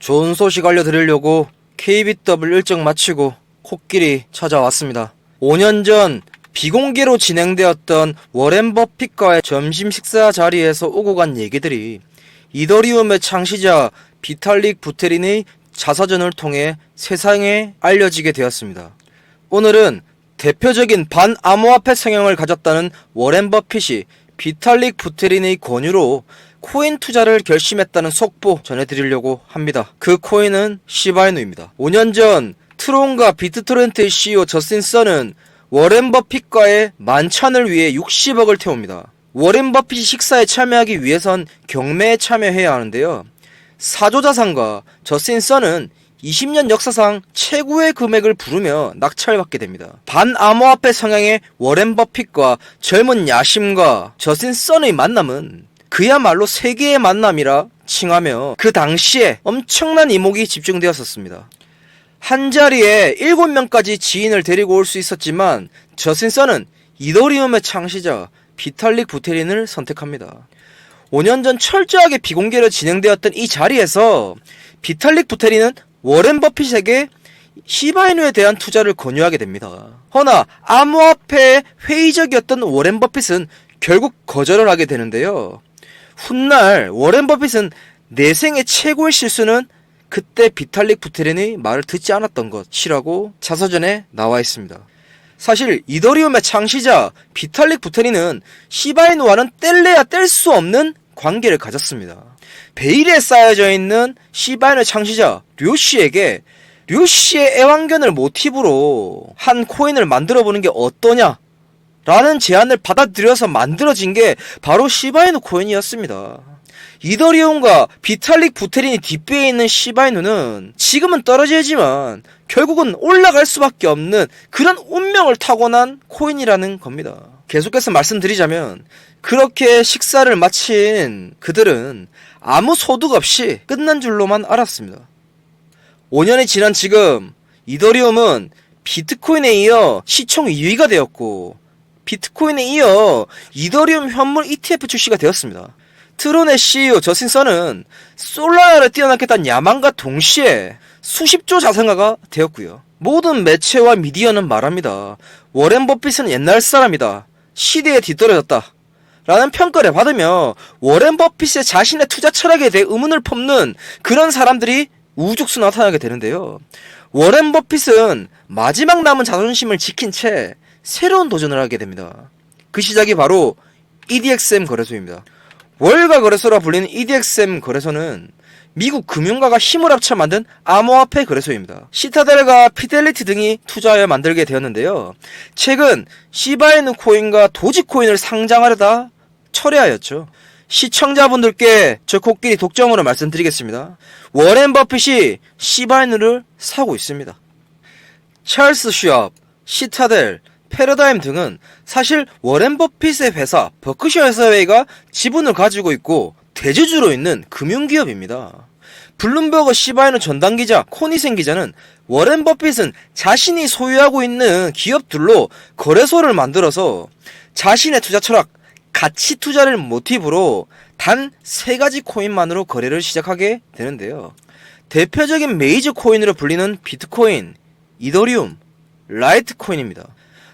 좋은 소식 알려드리려고 KBW 일정 마치고 코끼리 찾아왔습니다. 5년 전 비공개로 진행되었던 워렌 버핏과의 점심 식사 자리에서 오고 간 얘기들이 이더리움의 창시자 비탈릭 부테린의 자서전을 통해 세상에 알려지게 되었습니다. 오늘은 대표적인 반암호화폐 성향을 가졌다는 워렌 버핏이 비탈릭 부테린의 권유로 코인 투자를 결심했다는 속보 전해드리려고 합니다. 그 코인은 시바이누입니다. 5년 전 트론과 비트토렌트의 CEO 저스틴 선은 워렌 버핏과의 만찬을 위해 60억을 태웁니다. 워렌 버핏이 식사에 참여하기 위해선 경매에 참여해야 하는데요. 사조자산가 저스틴 선은 20년 역사상 최고의 금액을 부르며 낙찰받게 됩니다. 반암호화폐 성향의 워렌 버핏과 젊은 야심가 저스틴 선의 만남은 그야말로 세계의 만남이라 칭하며 그 당시에 엄청난 이목이 집중되었었습니다. 한자리에 7명까지 지인을 데리고 올 수 있었지만 저스틴 선은 이더리움의 창시자 비탈릭 부테린을 선택합니다. 5년 전 철저하게 비공개로 진행되었던 이 자리에서 비탈릭 부테린은 워렌 버핏에게 시바이누에 대한 투자를 권유하게 됩니다. 허나 암호화폐에 회의적이었던 워렌 버핏은 결국 거절을 하게 되는데요. 훗날 워렌 버핏은 내 생애 최고의 실수는 그때 비탈릭 부테린의 말을 듣지 않았던 것이라고 자서전에 나와 있습니다. 사실 이더리움의 창시자 비탈릭 부테린은 시바이누와는 뗄래야 뗄 수 없는 관계를 가졌습니다. 베일에 쌓여져 있는 시바이누 창시자 류씨에게 류씨의 애완견을 모티브로 한 코인을 만들어보는 게 어떠냐 라는 제안을 받아들여서 만들어진 게 바로 시바이누 코인이었습니다. 이더리움과 비탈릭 부테린이 뒷배에 있는 시바이누는 지금은 떨어지지만 결국은 올라갈 수밖에 없는 그런 운명을 타고난 코인이라는 겁니다. 계속해서 말씀드리자면 그렇게 식사를 마친 그들은 아무 소득 없이 끝난 줄로만 알았습니다. 5년이 지난 지금 이더리움은 비트코인에 이어 시총 2위가 되었고 비트코인에 이어 이더리움 현물 ETF 출시가 되었습니다. 트론의 CEO 저스틴 선은 솔라나를 뛰어넘겠다는 야망과 동시에 수십조 자산가가 되었고요. 모든 매체와 미디어는 말합니다. 워렌 버핏은 옛날 사람이다. 시대에 뒤떨어졌다. 라는 평가를 받으며 워렌 버핏의 자신의 투자 철학에 대해 의문을 품는 그런 사람들이 우후죽순 나타나게 되는데요. 워렌 버핏은 마지막 남은 자존심을 지킨 채 새로운 도전을 하게 됩니다. 그 시작이 바로 EDXM 거래소입니다. 월가 거래소라 불리는 EDXM 거래소는 미국 금융가가 힘을 합쳐 만든 암호화폐 거래소입니다. 시타델과 피델리티 등이 투자하여 만들게 되었는데요. 최근 시바이누 코인과 도지코인을 상장하려다 철회하였죠. 시청자분들께 저 코끼리 독점으로 말씀드리겠습니다. 워렌 버핏이 시바이누를 사고 있습니다. 찰스 슈왑, 시타델, 패러다임 등은 사실 워렌 버핏의 회사 버크셔 해서웨이가 지분을 가지고 있고 대주주로 있는 금융기업입니다. 블룸버그 시바이누 전담기자 코니센 기자는 워렌 버핏은 자신이 소유하고 있는 기업들로 거래소를 만들어서 자신의 투자 철학, 가치 투자를 모티브로 단 3가지 코인만으로 거래를 시작하게 되는데요. 대표적인 메이저 코인으로 불리는 비트코인, 이더리움, 라이트코인입니다.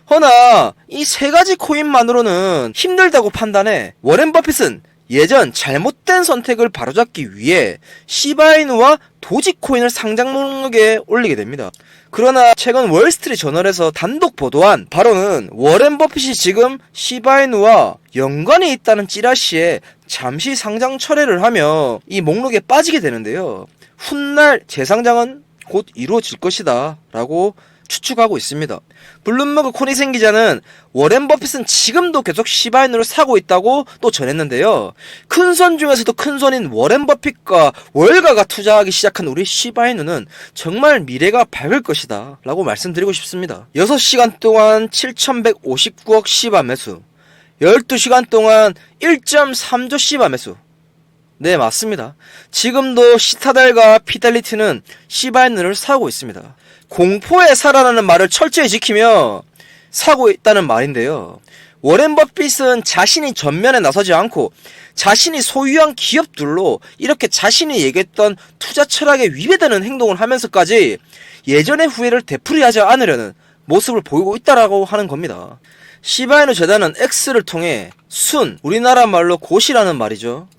허나 이 3가지 코인만으로는 힘들다고 판단해 워렌 버핏은 예전 잘못된 선택을 바로잡기 위해 시바이누와 도지코인을 상장 목록에 올리게 됩니다. 그러나 최근 월스트리트 저널에서 단독 보도한 바로는 워렌 버핏이 지금 시바이누와 연관이 있다는 찌라시에 잠시 상장 철회를 하며 이 목록에 빠지게 되는데요. 훗날 재상장은 곧 이루어질 것이다 라고 추측하고 있습니다. 블룸버그 코니센 기자는 워렌 버핏은 지금도 계속 시바이누를 사고 있다고 또 전했는데요. 큰손 중에서도 큰손인 워렌 버핏과 월가가 투자하기 시작한 우리 시바이누는 정말 미래가 밝을 것이다 라고 말씀드리고 싶습니다. 6시간 동안 7159억 시바 매수, 12시간 동안 1.3조 시바 매수. 네, 맞습니다. 지금도 시타델과 피델리티는 시바이누를 사고 있습니다. 공포에 살아나는 말을 철저히 지키며 사고 있다는 말인데요. 워렌 버핏은 자신이 전면에 나서지 않고 자신이 소유한 기업들로 이렇게 자신이 얘기했던 투자 철학에 위배되는 행동을 하면서까지 예전의 후회를 되풀이하지 않으려는 모습을 보이고 있다라고 하는 겁니다. 시바이누 재단은 X를 통해 순, 우리나라 말로 고시라는 말이죠.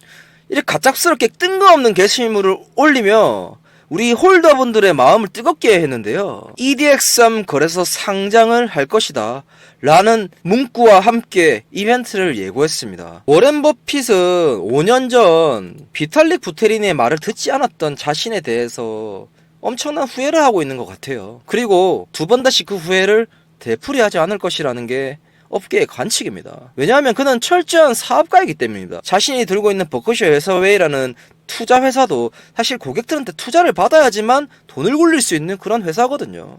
이렇게 갑작스럽게 뜬금없는 게시물을 올리며 우리 홀더분들의 마음을 뜨겁게 했는데요. EDX3 거래소 상장을 할 것이다 라는 문구와 함께 이벤트를 예고했습니다. 워렌 버핏은 5년 전 비탈릭 부테린의 말을 듣지 않았던 자신에 대해서 엄청난 후회를 하고 있는 것 같아요. 그리고 두 번 다시 그 후회를 되풀이하지 않을 것이라는 게 업계의 관측입니다. 왜냐하면 그는 철저한 사업가이기 때문입니다. 자신이 들고 있는 버크셔 해서웨이라는 투자 회사도 사실 고객들한테 투자를 받아야지만 돈을 굴릴 수 있는 그런 회사거든요.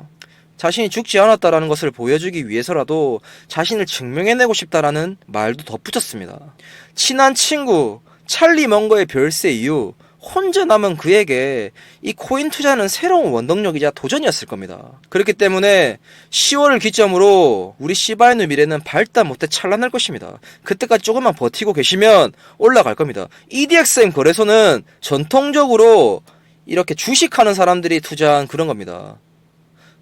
자신이 죽지 않았다라는 것을 보여주기 위해서라도 자신을 증명해내고 싶다라는 말도 덧붙였습니다. 친한 친구 찰리 멍거의 별세 이후 혼자 남은 그에게 이 코인 투자는 새로운 원동력이자 도전이었을 겁니다. 그렇기 때문에 10월을 기점으로 우리 시바이누 미래는 발달 못해 찬란할 것입니다. 그때까지 조금만 버티고 계시면 올라갈 겁니다. EDXM 거래소는 전통적으로 이렇게 주식하는 사람들이 투자한 그런 겁니다.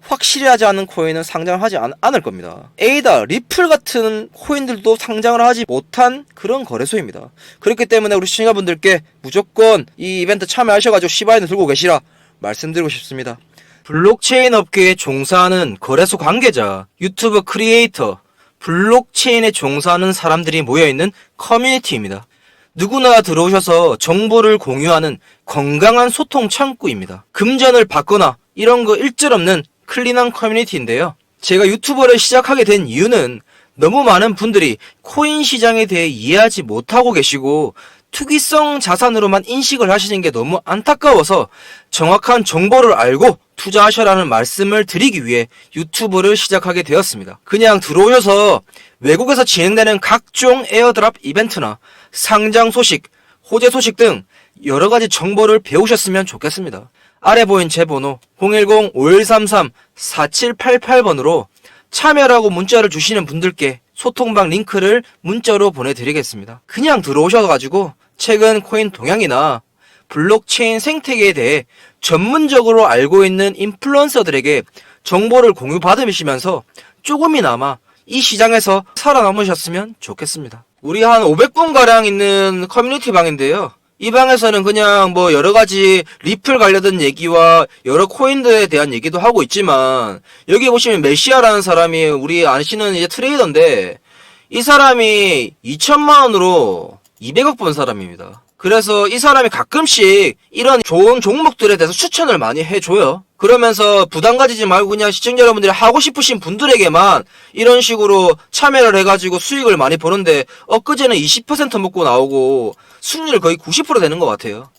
확실히 하지 않은 코인은 상장을 하지 않을 겁니다. 에이다, 리플 같은 코인들도 상장을 하지 못한 그런 거래소입니다. 그렇기 때문에 우리 시청자분들께 무조건 이 이벤트 참여하셔가지고 시바이누 들고 계시라 말씀드리고 싶습니다. 블록체인 업계에 종사하는 거래소 관계자, 유튜브 크리에이터, 블록체인에 종사하는 사람들이 모여있는 커뮤니티입니다. 누구나 들어오셔서 정보를 공유하는 건강한 소통 창구입니다. 금전을 받거나 이런 거 일절 없는 클린한 커뮤니티인데요. 제가 유튜버를 시작하게 된 이유는 너무 많은 분들이 코인 시장에 대해 이해하지 못하고 계시고 투기성 자산으로만 인식을 하시는 게 너무 안타까워서 정확한 정보를 알고 투자하셔라는 말씀을 드리기 위해 유튜브를 시작하게 되었습니다. 그냥 들어오셔서 외국에서 진행되는 각종 에어드랍 이벤트나 상장 소식, 호재 소식 등 여러가지 정보를 배우셨으면 좋겠습니다. 아래 보인 제 번호 010-5133-4788번으로 참여라고 문자를 주시는 분들께 소통방 링크를 문자로 보내드리겠습니다. 그냥 들어오셔가지고 최근 코인 동향이나 블록체인 생태계에 대해 전문적으로 알고 있는 인플루언서들에게 정보를 공유받으시면서 조금이나마 이 시장에서 살아남으셨으면 좋겠습니다. 우리 한 500분가량 있는 커뮤니티 방인데요. 이 방에서는 그냥 뭐 여러가지 리플 관련된 얘기와 여러 코인들에 대한 얘기도 하고 있지만, 여기 보시면 메시아라는 사람이 우리 아시는 이제 트레이더인데, 이 사람이 2천만원으로 200억 번 사람입니다. 그래서 이 사람이 가끔씩 이런 좋은 종목들에 대해서 추천을 많이 해줘요. 그러면서 부담 가지지 말고 그냥 시청자 여러분들이 하고 싶으신 분들에게만 이런 식으로 참여를 해가지고 수익을 많이 버는데, 엊그제는 20% 먹고 나오고 수익률 거의 90% 되는 것 같아요.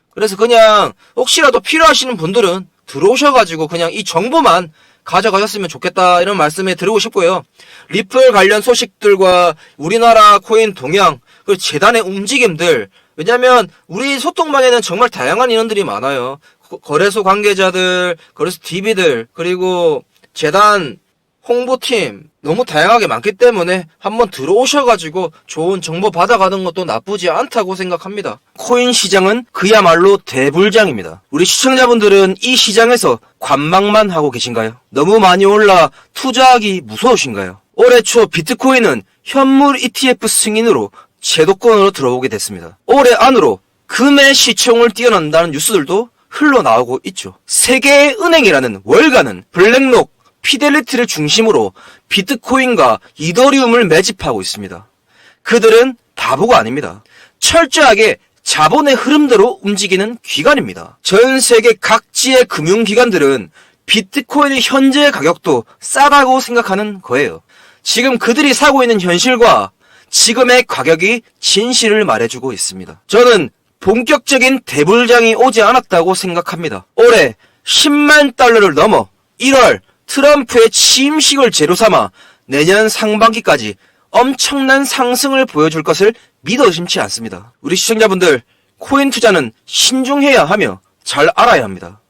그래서 그냥 혹시라도 필요하시는 분들은 들어오셔가지고 그냥 이 정보만 가져가셨으면 좋겠다, 이런 말씀을 드리고 싶고요. 리플 관련 소식들과 우리나라 코인 동향, 그리고 재단의 움직임들, 왜냐면 우리 소통방에는 정말 다양한 인원들이 많아요. 거래소 관계자들, 거래소 DB들, 그리고 재단 홍보팀 너무 다양하게 많기 때문에 한번 들어오셔가지고 좋은 정보 받아가는 것도 나쁘지 않다고 생각합니다. 코인 시장은 그야말로 대불장입니다. 우리 시청자분들은 이 시장에서 관망만 하고 계신가요? 너무 많이 올라 투자하기 무서우신가요? 올해 초 비트코인은 현물 ETF 승인으로 제도권으로 들어오게 됐습니다. 올해 안으로 금의 시총을 뛰어넘는다는 뉴스들도 흘러나오고 있죠. 세계의 은행이라는 월가는 블랙록, 피델리티를 중심으로 비트코인과 이더리움을 매집하고 있습니다. 그들은 바보가 아닙니다. 철저하게 자본의 흐름대로 움직이는 기관입니다. 전 세계 각지의 금융기관들은 비트코인의 현재 가격도 싸다고 생각하는 거예요. 지금 그들이 사고 있는 현실과 지금의 가격이 진실을 말해주고 있습니다. 저는 본격적인 대불장이 오지 않았다고 생각합니다. 올해 10만 달러를 넘어 1월 트럼프의 취임식을 재료삼아 내년 상반기까지 엄청난 상승을 보여줄 것을 믿어 의심치 않습니다. 우리 시청자분들, 코인 투자는 신중해야 하며 잘 알아야 합니다.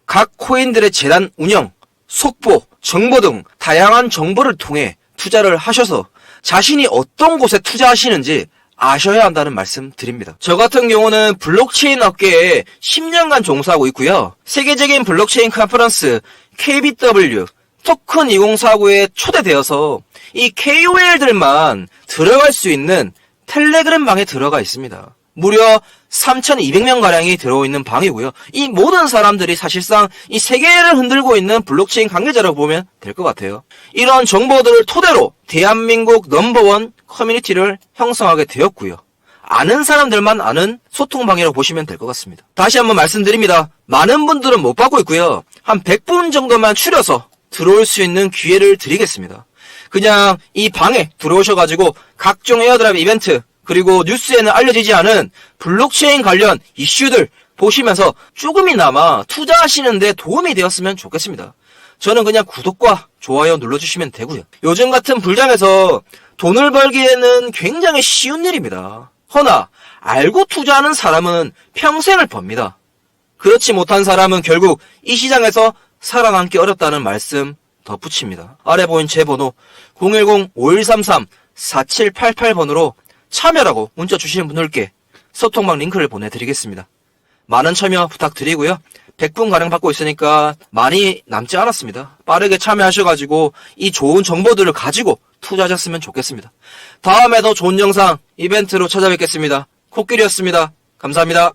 각 코인들의 재단 운영, 속보, 정보 등 다양한 정보를 통해 투자를 하셔서 자신이 어떤 곳에 투자하시는지 아셔야 한다는 말씀 드립니다. 저 같은 경우는 블록체인 업계에 10년간 종사하고 있고요. 세계적인 블록체인 컨퍼런스 KBW 토큰 2049에 초대되어서 이 KOL들만 들어갈 수 있는 텔레그램 방에 들어가 있습니다. 무려 3,200명가량이 들어있는 방이고요. 이 모든 사람들이 사실상 이 세계를 흔들고 있는 블록체인 관계자라고 보면 될 것 같아요. 이런 정보들을 토대로 대한민국 넘버원 커뮤니티를 형성하게 되었고요. 아는 사람들만 아는 소통방이라고 보시면 될 것 같습니다. 다시 한번 말씀드립니다. 많은 분들은 못 받고 있고요. 한 100분 정도만 추려서 들어올 수 있는 기회를 드리겠습니다. 그냥 이 방에 들어오셔가지고 각종 에어드랍 이벤트 그리고 뉴스에는 알려지지 않은 블록체인 관련 이슈들 보시면서 조금이나마 투자하시는데 도움이 되었으면 좋겠습니다. 저는 그냥 구독과 좋아요 눌러주시면 되고요. 요즘 같은 불장에서 돈을 벌기에는 굉장히 쉬운 일입니다. 허나 알고 투자하는 사람은 평생을 법니다. 그렇지 못한 사람은 결국 이 시장에서 살아남기 어렵다는 말씀 덧붙입니다. 아래 보인 제 번호 010-5133-4788번으로 참여라고 문자 주시는 분들께 소통방 링크를 보내드리겠습니다. 많은 참여 부탁드리고요. 100분 가량 받고 있으니까 많이 남지 않았습니다. 빠르게 참여하셔가지고 이 좋은 정보들을 가지고 투자하셨으면 좋겠습니다. 다음에 더 좋은 영상, 이벤트로 찾아뵙겠습니다. 코끼리였습니다. 감사합니다.